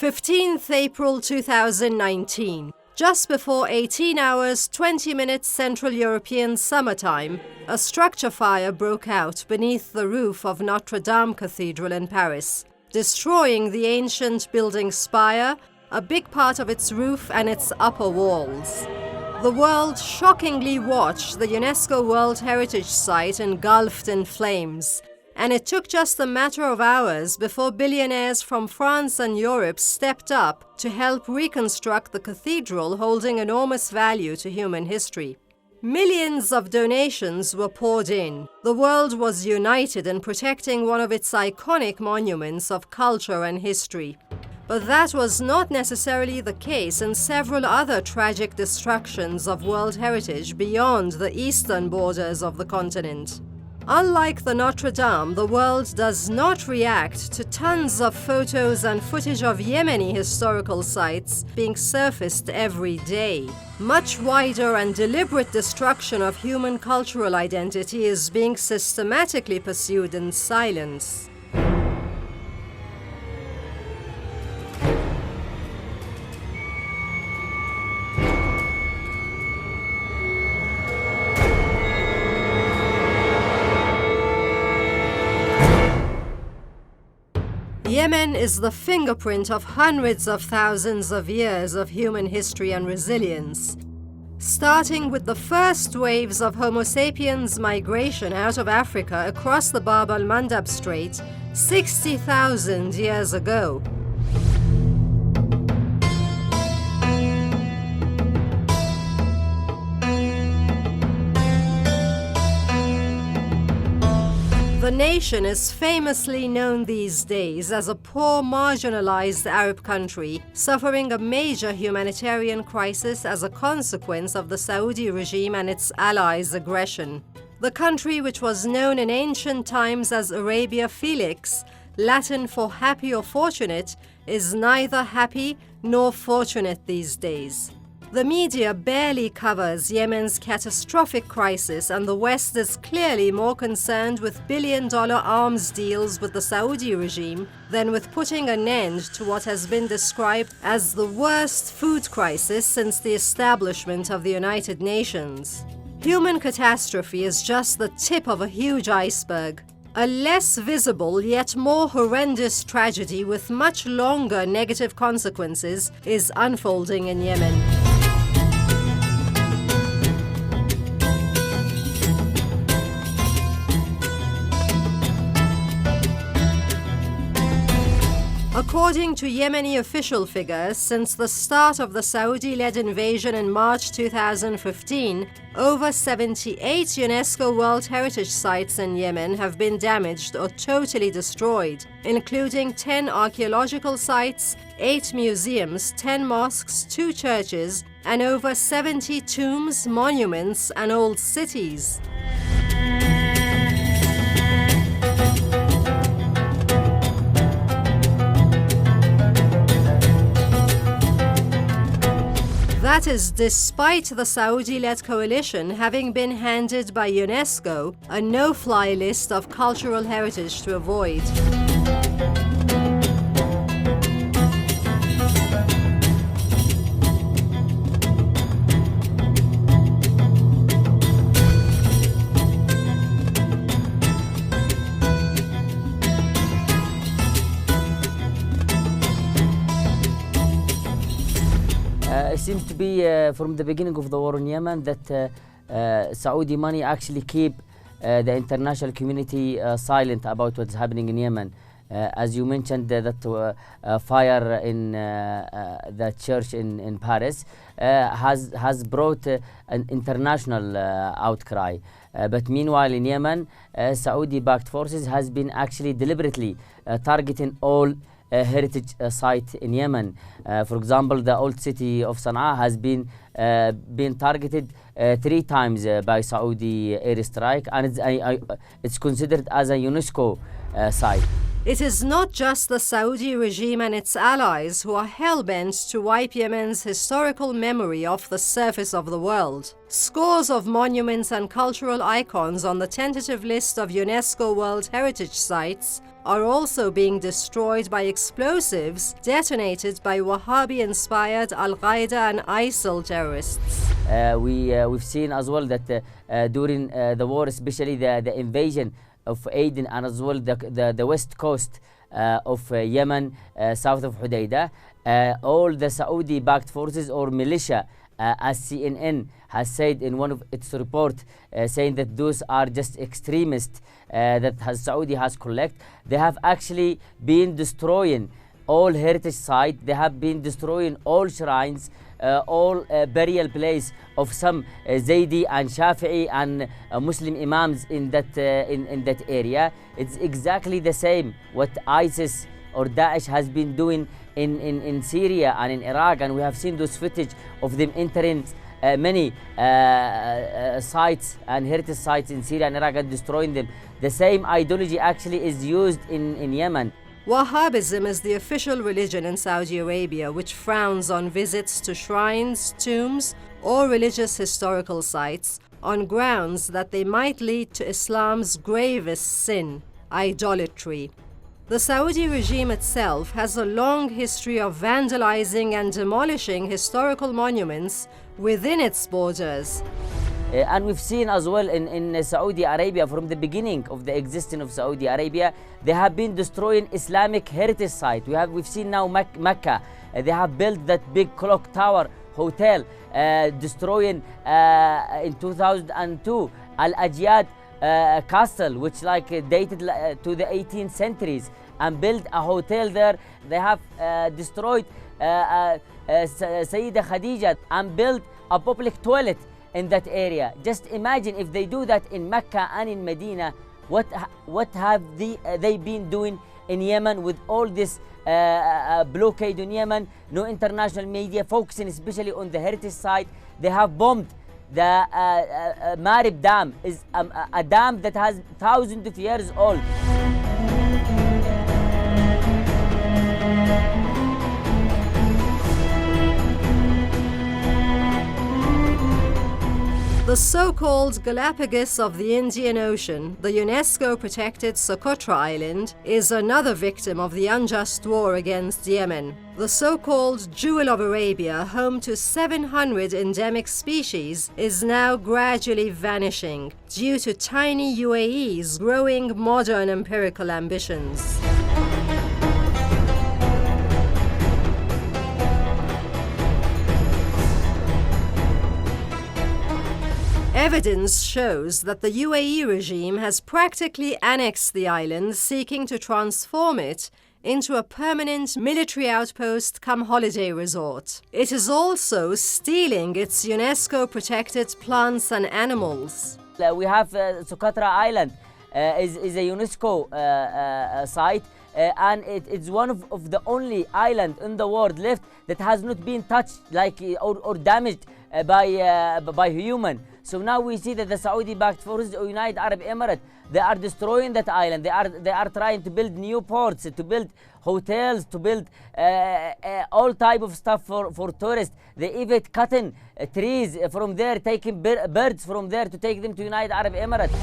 15th April 2019. Just before 18 hours, 20 minutes Central European summertime, a structure fire broke out beneath the roof of Notre Dame Cathedral in Paris, destroying the ancient building spire, a big part of its roof and its upper walls. The world shockingly watched the UNESCO World Heritage Site engulfed in flames, and it took just a matter of hours before billionaires from France and Europe stepped up to help reconstruct the cathedral, holding enormous value to human history. Millions of donations were poured in. The world was united in protecting one of its iconic monuments of culture and history. But that was not necessarily the case in several other tragic destructions of world heritage beyond the eastern borders of the continent. Unlike the Notre Dame, the world does not react to tons of photos and footage of Yemeni historical sites being surfaced every day. Much wider and deliberate destruction of human cultural identity is being systematically pursued in silence. Yemen is the fingerprint of hundreds of thousands of years of human history and resilience. Starting with the first waves of Homo sapiens migration out of Africa across the Bab al-Mandab Strait 60,000 years ago. The nation is famously known these days as a poor, marginalized Arab country, suffering a major humanitarian crisis as a consequence of the Saudi regime and its allies' aggression. The country, which was known in ancient times as Arabia Felix, Latin for happy or fortunate, is neither happy nor fortunate these days. The media barely covers Yemen's catastrophic crisis, and the West is clearly more concerned with billion-dollar arms deals with the Saudi regime than with putting an end to what has been described as the worst food crisis since the establishment of the United Nations. Human catastrophe is just the tip of a huge iceberg. A less visible yet more horrendous tragedy with much longer negative consequences is unfolding in Yemen. According to Yemeni official figures, since the start of the Saudi-led invasion in March 2015, over 78 UNESCO World Heritage Sites in Yemen have been damaged or totally destroyed, including 10 archaeological sites, 8 museums, 10 mosques, 2 churches, and over 70 tombs, monuments, and old cities. That is despite the Saudi-led coalition having been handed by UNESCO a no-fly list of cultural heritage to avoid. It seems to be from the beginning of the war in Yemen that Saudi money actually keep the international community silent about what's happening in Yemen. As you mentioned, that fire in the church in Paris has brought an international outcry. But meanwhile in Yemen, Saudi-backed forces has been actually deliberately targeting all heritage site in Yemen. For example, the old city of Sana'a has been targeted 3 times by Saudi airstrike, and it's considered as a UNESCO site. It is not just the Saudi regime and its allies who are hell-bent to wipe Yemen's historical memory off the surface of the world. Scores of monuments and cultural icons on the tentative list of UNESCO World Heritage Sites are also being destroyed by explosives detonated by Wahhabi-inspired Al-Qaeda and ISIL terrorists. We've seen as well that during the war, especially the invasion of Aden and as well the west coast of Yemen, south of Hudaydah, all the Saudi-backed forces or militia, as CNN has said in one of its reports, saying that those are just extremists that Saudi has collected. They have actually been destroying all heritage sites. They have been destroying all shrines, all burial place of some Zaydi and Shafi'i and Muslim imams in that area. It's exactly the same what ISIS or Daesh has been doing in Syria and in Iraq, and we have seen those footage of them entering many sites and heritage sites in Syria and Iraq and destroying them. The same ideology actually is used in Yemen. Wahhabism is the official religion in Saudi Arabia, which frowns on visits to shrines, tombs, or religious historical sites on grounds that they might lead to Islam's gravest sin, idolatry. The Saudi regime itself has a long history of vandalizing and demolishing historical monuments within its borders. And we've seen as well in Saudi Arabia, from the beginning of the existence of Saudi Arabia, they have been destroying Islamic heritage sites. We've seen now Mecca. They have built that big clock tower hotel, destroying in 2002 Al-Ajyad castle, which dated to the 18th centuries, and built a hotel there. They have destroyed Sayyida Khadija and built a public toilet in that area. Just imagine if they do that in Mecca and in Medina, what have they been doing in Yemen with all this blockade in Yemen, no international media focusing especially on the heritage site. They have bombed the Marib Dam, is a dam that has thousands of years old. The so-called Galapagos of the Indian Ocean, the UNESCO-protected Socotra Island, is another victim of the unjust war against Yemen. The so-called Jewel of Arabia, home to 700 endemic species, is now gradually vanishing due to tiny UAE's growing modern empirical ambitions. Evidence shows that the UAE regime has practically annexed the island, seeking to transform it into a permanent military outpost come holiday resort. It is also stealing its UNESCO-protected plants and animals. We have Socotra Island is a UNESCO site, and it's one of the only island in the world left that has not been touched or damaged by human. So now we see that the Saudi-backed forces of United Arab Emirates, they are destroying that island. They are trying to build new ports, to build hotels, to build all type of stuff for tourists. They even cutting trees from there, taking birds from there to take them to United Arab Emirates.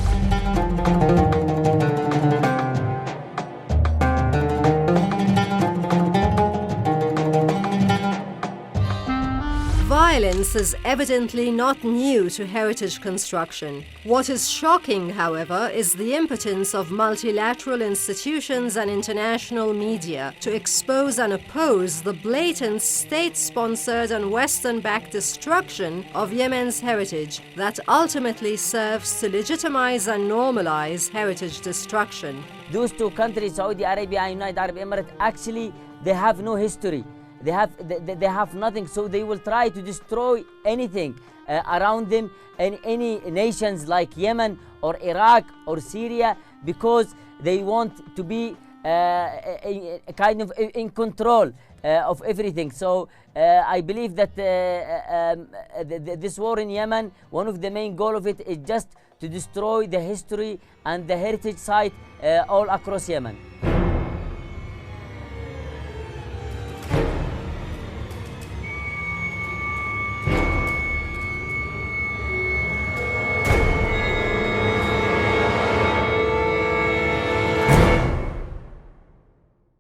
Violence is evidently not new to heritage construction. What is shocking, however, is the impotence of multilateral institutions and international media to expose and oppose the blatant state-sponsored and Western-backed destruction of Yemen's heritage that ultimately serves to legitimize and normalize heritage destruction. Those two countries, Saudi Arabia and United Arab Emirates, actually they have no history. They have nothing, so they will try to destroy anything around them in any nations like Yemen or Iraq or Syria, because they want to be kind of in control of everything. So I believe that this war in Yemen, one of the main goals of it is just to destroy the history and the heritage site all across Yemen.